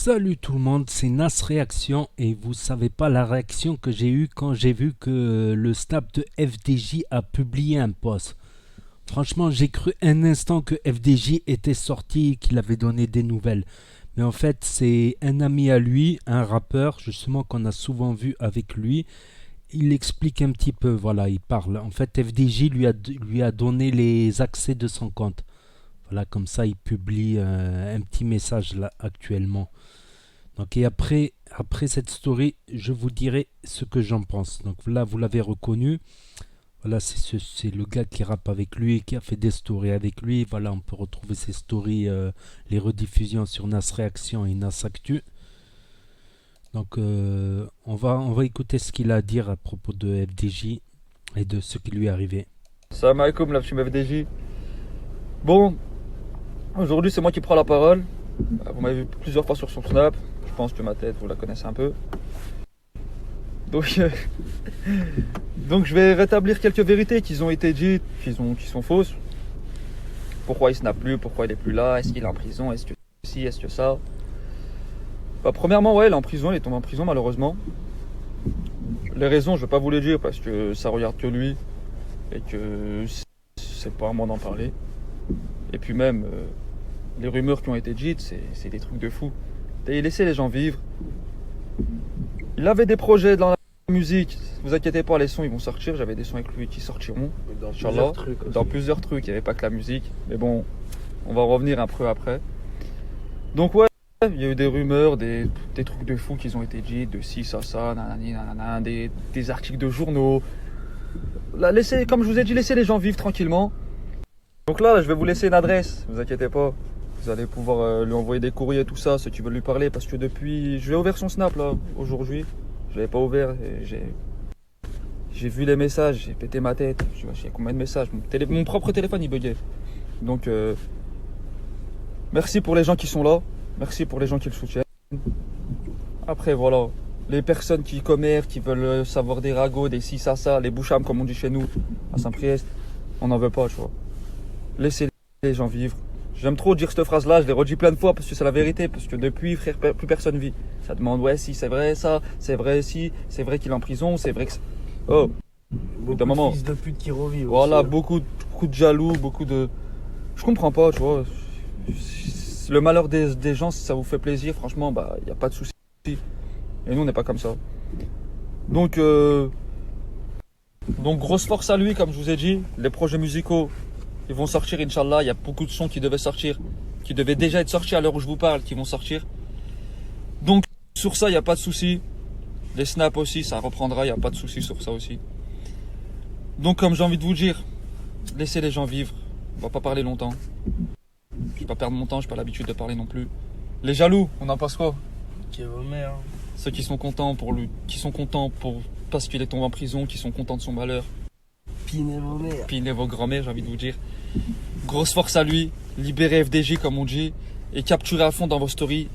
Salut tout le monde, c'est Nas Réaction et vous savez pas la réaction que j'ai eue quand j'ai vu que le snap de FDJ a publié un post. Franchement, j'ai cru un instant que FDJ était sorti et qu'il avait donné des nouvelles. Mais en fait, c'est un ami à lui, un rappeur, justement qu'on a souvent vu avec lui. Il explique un petit peu, voilà, il parle. En fait, FDJ lui a donné les accès de son compte. Voilà, comme ça, il publie un petit message là actuellement. Donc, et après cette story, je vous dirai ce que j'en pense. Donc là, vous l'avez reconnu. Voilà, c'est le gars qui rappe avec lui, qui a fait des stories avec lui. Voilà, on peut retrouver ces stories, les rediffusions sur Nas Réaction et Nas Actu. Donc, on va écouter ce qu'il a à dire à propos de FDJ et de ce qui lui est arrivé. Salam alaikum, la team FDJ. Bon, aujourd'hui c'est moi qui prends la parole. Vous m'avez vu plusieurs fois sur son snap. Je pense que ma tête, vous la connaissez un peu. Donc, donc je vais rétablir quelques vérités qui ont été dites, qui sont fausses. Pourquoi il snap plus, pourquoi il est plus là, est-ce qu'il est en prison, est-ce que ci, est-ce que ça. Premièrement, ouais, il est en prison, il est tombé en prison malheureusement. Les raisons, je vais pas vous les dire parce que ça regarde que lui et que c'est pas à moi d'en parler. Et puis même, les rumeurs qui ont été dites, c'est des trucs de fou. Et laissez les gens vivre. Il avait des projets dans la musique. Vous inquiétez pas, les sons ils vont sortir. J'avais des sons avec lui qui sortiront. Dans plusieurs trucs. Il n'y avait pas que la musique. Mais bon, on va revenir un peu après. Donc ouais, il y a eu des rumeurs, des trucs de fou qui ont été dites, de ci, ça, nanani, nanana, des articles de journaux. Là, comme je vous ai dit, laissez les gens vivre tranquillement. Donc là, je vais vous laisser une adresse. Vous inquiétez pas. Vous allez pouvoir lui envoyer des courriers, tout ça, ceux qui veulent lui parler. Parce que depuis. Je vais ouvrir son snap là, aujourd'hui. Je l'avais pas ouvert. Et j'ai vu les messages, j'ai pété ma tête. Je sais combien de messages. Mon propre téléphone il buguait. Donc, merci pour les gens qui sont là. Merci pour les gens qui le soutiennent. Après, voilà. Les personnes qui commercent, qui veulent savoir des ragots, des ci, ça, les bouchams, comme on dit chez nous, à Saint-Priest, on n'en veut pas, tu vois. Laissez les gens vivre. J'aime trop dire cette phrase-là, je l'ai redit plein de fois parce que c'est la vérité, parce que depuis, frère, plus personne vit. Ça demande, ouais, si c'est vrai ça, c'est vrai si, c'est vrai qu'il est en prison, c'est vrai que... Oh, Beaucoup d'un moment. de fils de pute qui revivent. Voilà, aussi, beaucoup de jaloux, beaucoup de... Je comprends pas, tu vois. Le malheur des gens, si ça vous fait plaisir, franchement, bah, il n'y a pas de souci. Et nous, on n'est pas comme ça. Donc, grosse force à lui, comme je vous ai dit. Les projets musicaux, ils vont sortir, Inch'Allah. Il y a beaucoup de sons qui devaient sortir, qui devaient déjà être sortis à l'heure où je vous parle, qui vont sortir. Donc, sur ça, il n'y a pas de souci. Les snaps aussi, ça reprendra, il n'y a pas de souci sur ça aussi. Donc, comme j'ai envie de vous dire, laissez les gens vivre. On va pas parler longtemps. Je vais pas perdre mon temps, j'ai pas l'habitude de parler non plus. Les jaloux, on en pense quoi? Qui est vos mères. Ceux qui sont contents pour lui, qui sont contents parce qu'il est tombé en prison, qui sont contents de son malheur. Pinez vos mères. Pinez vos grands-mères, j'ai envie de vous dire. Grosse force à lui, libérez FDJ comme on dit, et capturez à fond dans vos stories.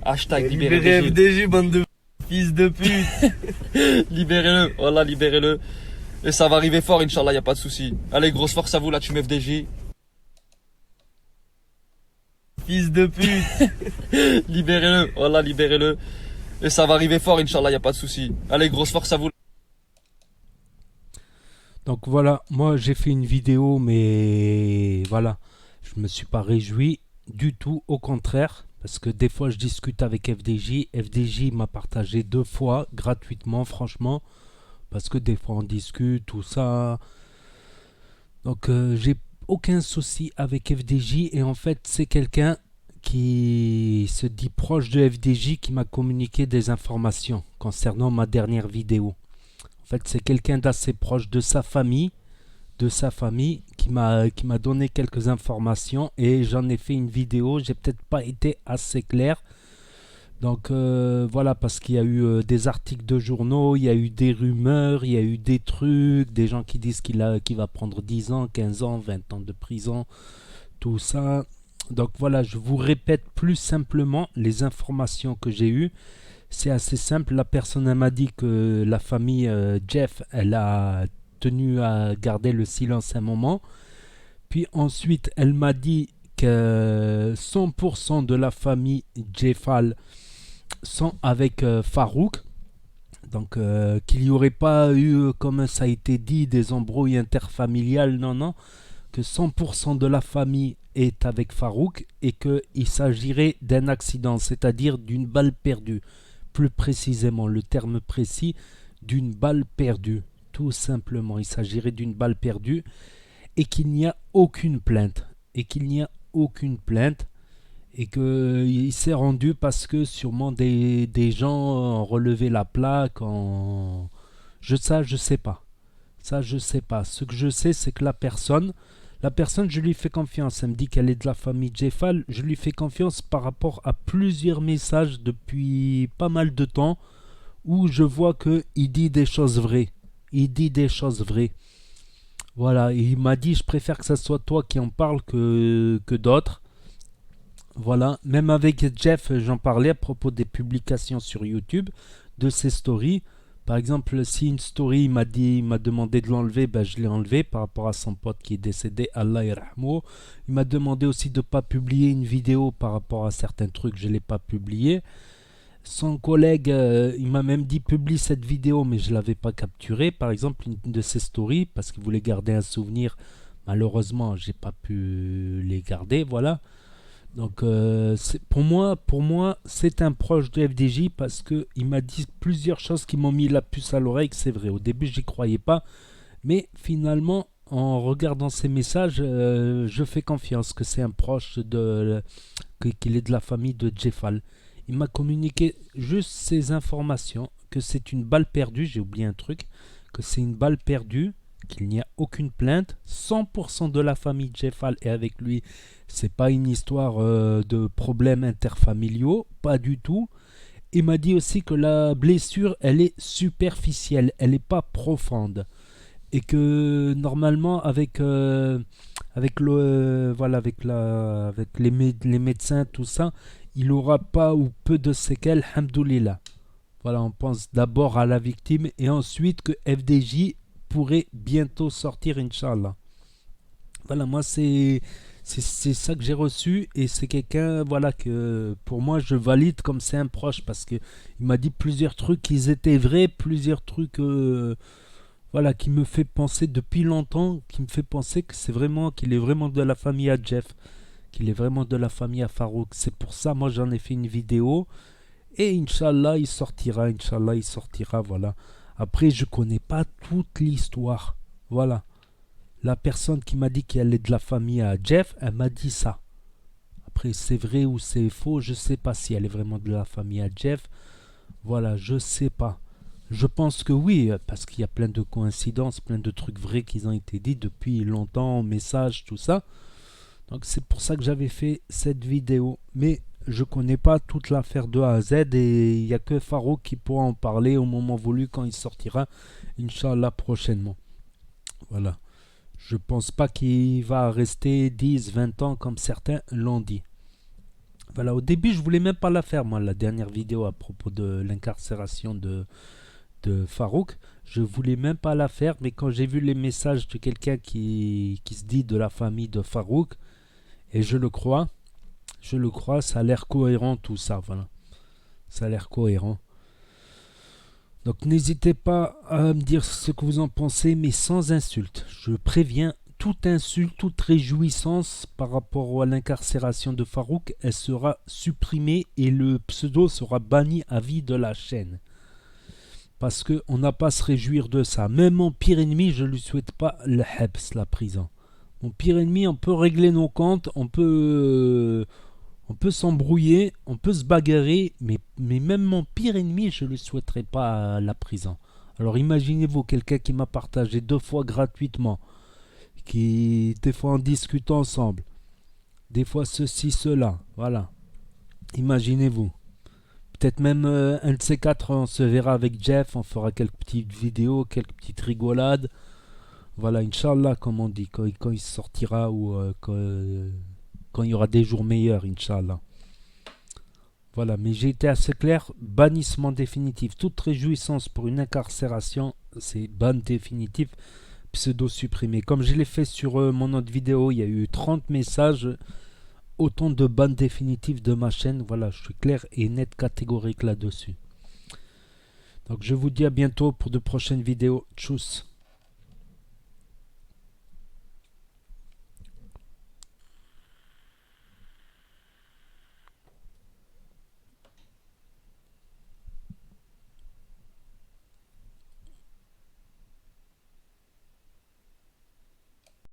Hashtag libérez Libérez FDJ. FDJ, bande de fils de pute. Libérez-le, voilà, libérez-le. Et ça va arriver fort, Inch'Allah, y a pas de souci. Allez, grosse force à vous, la team FDJ. Fils de pute. Libérez-le, voilà, libérez-le. Et ça va arriver fort, Inch'Allah, y a pas de souci. Allez, grosse force à vous. Donc voilà, moi j'ai fait une vidéo, mais voilà, je me suis pas réjoui du tout, au contraire, parce que des fois je discute avec FDJ. FDJ m'a partagé 2 fois gratuitement, franchement, parce que des fois on discute, tout ça. Donc j'ai aucun souci avec FDJ, et en fait c'est quelqu'un qui se dit proche de FDJ qui m'a communiqué des informations concernant ma dernière vidéo. En fait, c'est quelqu'un d'assez proche de sa famille qui m'a donné quelques informations, et j'en ai fait une vidéo. J'ai peut-être pas été assez clair. Donc voilà, parce qu'il y a eu des articles de journaux, il y a eu des rumeurs, il y a eu des trucs, des gens qui disent qu'il va prendre 10 ans, 15 ans, 20 ans de prison, tout ça. Donc voilà, je vous répète plus simplement les informations que j'ai eues. C'est assez simple. La personne elle m'a dit que la famille Jeff, elle a tenu à garder le silence un moment. Puis ensuite, elle m'a dit que 100% de la famille Jeffal sont avec Farouk. Donc qu'il n'y aurait pas eu, comme ça a été dit, des embrouilles interfamiliales, non, non, que 100% de la famille est avec Farouk et qu'il s'agirait d'un accident, c'est-à-dire d'une balle perdue. Plus précisément, le terme précis, d'une balle perdue. Tout simplement, il s'agirait d'une balle perdue et qu'il n'y a aucune plainte. Et qu'il n'y a aucune plainte et qu'il s'est rendu parce que sûrement des gens ont relevé la plaque en... je sais pas. Ça, je sais pas. Ce que je sais, c'est que la personne, je lui fais confiance. Elle me dit qu'elle est de la famille Jeffal. Je lui fais confiance par rapport à plusieurs messages depuis pas mal de temps où je vois qu'il dit des choses vraies. Il dit des choses vraies. Voilà, et il m'a dit, je préfère que ce soit toi qui en parle que d'autres. Voilà, même avec Jeff, j'en parlais à propos des publications sur YouTube, de ses stories. Par exemple, si une story il m'a demandé de l'enlever, ben je l'ai enlevé par rapport à son pote qui est décédé, Allah yarhamou. Il m'a demandé aussi de ne pas publier une vidéo par rapport à certains trucs, je ne l'ai pas publié. Son collègue, il m'a même dit publie cette vidéo, mais je ne l'avais pas capturée. Par exemple, une de ses stories, parce qu'il voulait garder un souvenir. Malheureusement, j'ai pas pu les garder, voilà. Donc pour moi, c'est un proche de FDJ parce que il m'a dit plusieurs choses qui m'ont mis la puce à l'oreille, que c'est vrai. Au début, j'y croyais pas, mais finalement, en regardant ces messages, je fais confiance que c'est un proche qu'il est de la famille de Jeffal. Il m'a communiqué juste ces informations, que c'est une balle perdue, j'ai oublié un truc, que c'est une balle perdue, qu'il n'y a aucune plainte, 100% de la famille Jeffal est avec lui. C'est pas une histoire de problèmes interfamiliaux, pas du tout. Il m'a dit aussi que la blessure, elle est superficielle, elle n'est pas profonde. Et que normalement, avec les médecins, tout ça, il n'aura pas ou peu de séquelles, hamdoulillah. Voilà, on pense d'abord à la victime et ensuite que FDJ pourrait bientôt sortir, Inch'Allah. Voilà, moi c'est ça que j'ai reçu et c'est quelqu'un, voilà, que pour moi je valide comme c'est un proche parce que il m'a dit plusieurs trucs qui étaient vrais, plusieurs trucs voilà, qui me fait penser depuis longtemps, qui me fait penser que qu'il est vraiment de la famille à Jeff, qu'il est vraiment de la famille à Farouk. C'est pour ça, moi j'en ai fait une vidéo et Inch'Allah il sortira, voilà. Après, je connais pas toute l'histoire. Voilà. La personne qui m'a dit qu'elle est de la famille à Jeff, elle m'a dit ça. Après, c'est vrai ou c'est faux, je sais pas si elle est vraiment de la famille à Jeff. Voilà, je sais pas. Je pense que oui, parce qu'il y a plein de coïncidences, plein de trucs vrais qui ont été dits depuis longtemps, messages, tout ça. Donc c'est pour ça que j'avais fait cette vidéo. Mais je connais pas toute l'affaire de A à Z et il n'y a que Farouk qui pourra en parler au moment voulu quand il sortira, Inch'Allah, prochainement. Voilà. Je pense pas qu'il va rester 10, 20 ans comme certains l'ont dit. Voilà, au début je voulais même pas la faire, moi, la dernière vidéo à propos de l'incarcération de Farouk. Je voulais même pas la faire, mais quand j'ai vu les messages de quelqu'un qui se dit de la famille de Farouk, et je le crois, ça a l'air cohérent tout ça, voilà. Ça a l'air cohérent. Donc n'hésitez pas à me dire ce que vous en pensez, mais sans insulte. Je préviens, toute insulte, toute réjouissance par rapport à l'incarcération de Farouk, elle sera supprimée et le pseudo sera banni à vie de la chaîne. Parce qu'on n'a pas à se réjouir de ça. Même mon pire ennemi, je ne lui souhaite pas le Hebs, la prison. Mon pire ennemi, on peut régler nos comptes, on peut s'embrouiller, on peut se bagarrer, mais même mon pire ennemi, je ne lui souhaiterais pas la prison. Alors imaginez-vous quelqu'un qui m'a partagé 2 fois gratuitement, qui des fois on discute ensemble, des fois ceci, cela, voilà. Imaginez-vous. Peut-être même un de ces 4, on se verra avec Jeff, on fera quelques petites vidéos, quelques petites rigolades. Voilà, Inch'Allah, comme on dit, quand il sortira ou quand il y aura des jours meilleurs, Inch'Allah. Voilà, mais j'ai été assez clair, bannissement définitif. Toute réjouissance pour une incarcération, c'est ban définitif, pseudo supprimé. Comme je l'ai fait sur mon autre vidéo, il y a eu 30 messages. autant de bans définitifs de ma chaîne. Voilà, je suis clair et net catégorique là-dessus. Donc je vous dis à bientôt pour de prochaines vidéos. Tchuss.